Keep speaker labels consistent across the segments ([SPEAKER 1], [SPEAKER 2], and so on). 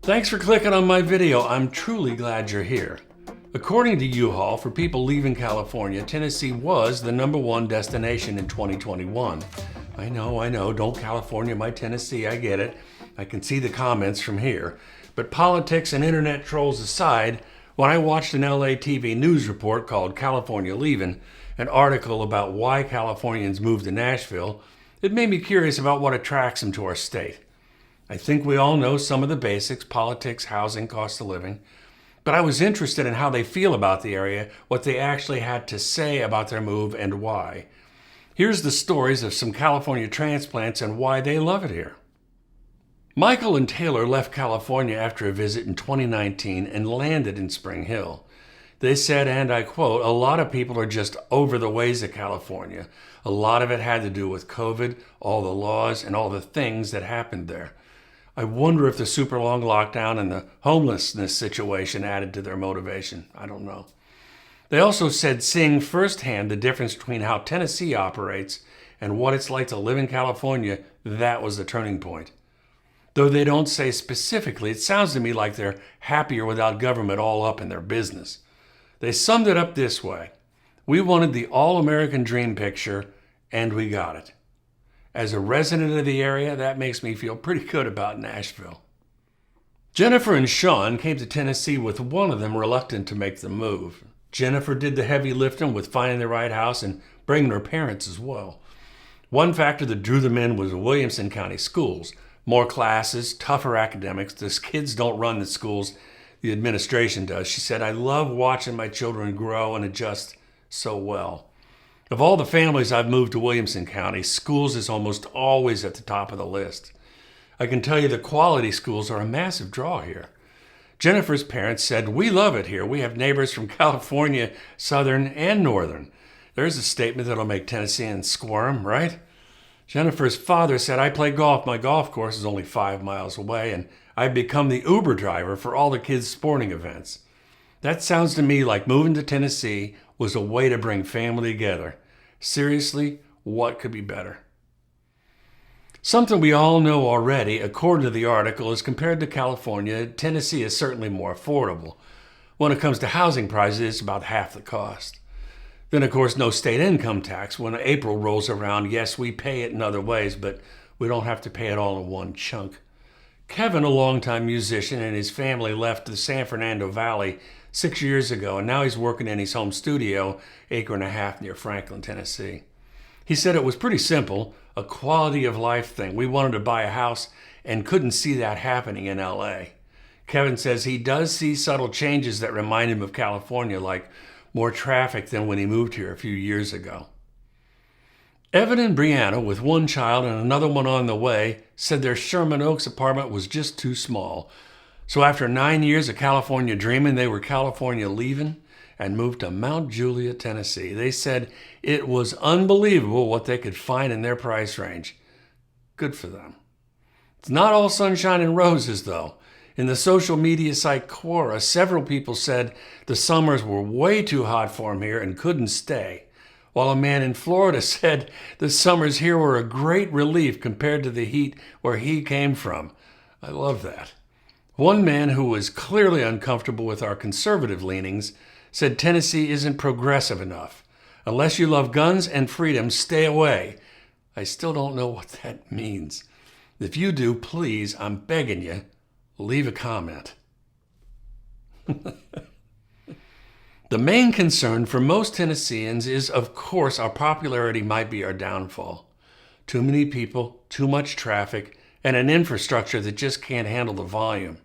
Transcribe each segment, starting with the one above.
[SPEAKER 1] Thanks for clicking on my video. I'm truly glad you're here. According to U-Haul, for people leaving California, Tennessee was the #1 destination in 2021. I know, don't California my Tennessee, I get it. I can see the comments from here. But politics and internet trolls aside, when I watched an LA TV news report called California Leaving, an article about why Californians move to Nashville, it made me curious about what attracts them to our state. I think we all know some of the basics: politics, housing, cost of living. But I was interested in how they feel about the area, what they actually had to say about their move, and why. Here's the stories of some California transplants and why they love it here. Michael and Taylor left California after a visit in 2019 and landed in Spring Hill. They said, and I quote, "A lot of people are just over the ways of California. A lot of it had to do with COVID, all the laws, and all the things that happened there. I wonder if the super long lockdown and the homelessness situation added to their motivation. I don't know." They also said seeing firsthand the difference between how Tennessee operates and what it's like to live in California, that was the turning point. Though they don't say specifically, it sounds to me like they're happier without government all up in their business. They summed it up this way: "We wanted the all-American dream picture, and we got it. As a resident of the area, that makes me feel pretty good about Nashville." Jennifer and Sean came to Tennessee with one of them reluctant to make the move. Jennifer did the heavy lifting with finding the right house and bringing her parents as well. One factor that drew them in was Williamson County schools. More classes, tougher academics. The kids don't run the schools, the administration does. She said, "I love watching my children grow and adjust so well." Of all the families I've moved to Williamson County, schools is almost always at the top of the list. I can tell you the quality schools are a massive draw here. Jennifer's parents said, "We love it here. We have neighbors from California, Southern and Northern." There's a statement that'll make Tennesseans squirm, right? Jennifer's father said, "I play golf. My golf course is only 5 miles away, and I've become the Uber driver for all the kids' sporting events." That sounds to me like moving to Tennessee was a way to bring family together. Seriously, what could be better? Something we all know already, according to the article, is compared to California, Tennessee is certainly more affordable. When it comes to housing prices, it's about half the cost. Then, of course, no state income tax. When April rolls around, yes, we pay it in other ways, but we don't have to pay it all in one chunk. Kevin, a longtime musician, and his family left the San Fernando Valley 6 years ago, and now he's working in his home studio, 1.5 acres near Franklin, Tennessee. He said it was pretty simple, a quality of life thing. We wanted to buy a house and couldn't see that happening in LA. Kevin says he does see subtle changes that remind him of California, like more traffic than when he moved here a few years ago. Evan and Brianna, with one child and another one on the way, said their Sherman Oaks apartment was just too small. So after 9 years of California dreaming, they were California leaving and moved to Mount Juliet, Tennessee. They said it was unbelievable what they could find in their price range. Good for them. It's not all sunshine and roses, though. In the social media site Quora, several people said the summers were way too hot for them here and couldn't stay, while a man in Florida said the summers here were a great relief compared to the heat where he came from. I love that. One man who was clearly uncomfortable with our conservative leanings said Tennessee isn't progressive enough. Unless you love guns and freedom, stay away. I still don't know what that means. If you do, please, I'm begging you, leave a comment. The main concern for most Tennesseans is, of course, our popularity might be our downfall. Too many people, too much traffic, and an infrastructure that just can't handle the volume.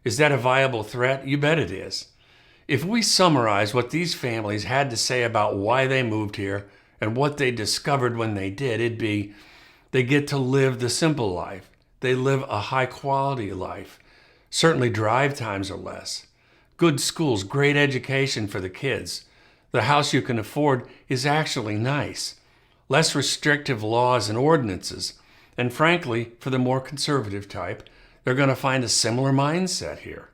[SPEAKER 1] Is that a viable threat? You bet it is. If we summarize what these families had to say about why they moved here and what they discovered when they did, it'd be they get to live the simple life. They live a high-quality life. Certainly drive times are less. Good schools, great education for the kids. The house you can afford is actually nice. Less restrictive laws and ordinances. And frankly, for the more conservative type, they're going to find a similar mindset here.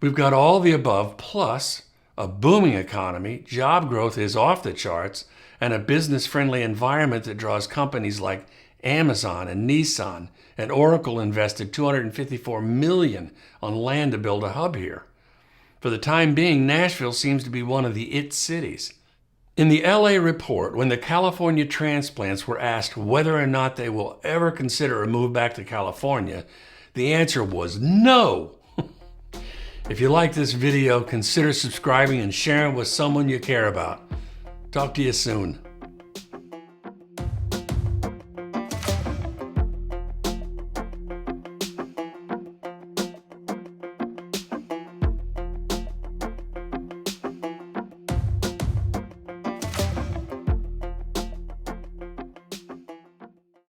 [SPEAKER 1] We've got all the above, plus a booming economy, job growth is off the charts, and a business-friendly environment that draws companies like Amazon and Nissan and Oracle invested $254 million on land to build a hub here. For the time being, Nashville seems to be one of the it cities. In the LA report, when the California transplants were asked whether or not they will ever consider a move back to California, the answer was no. If you like this video, consider subscribing and sharing with someone you care about. Talk to you soon.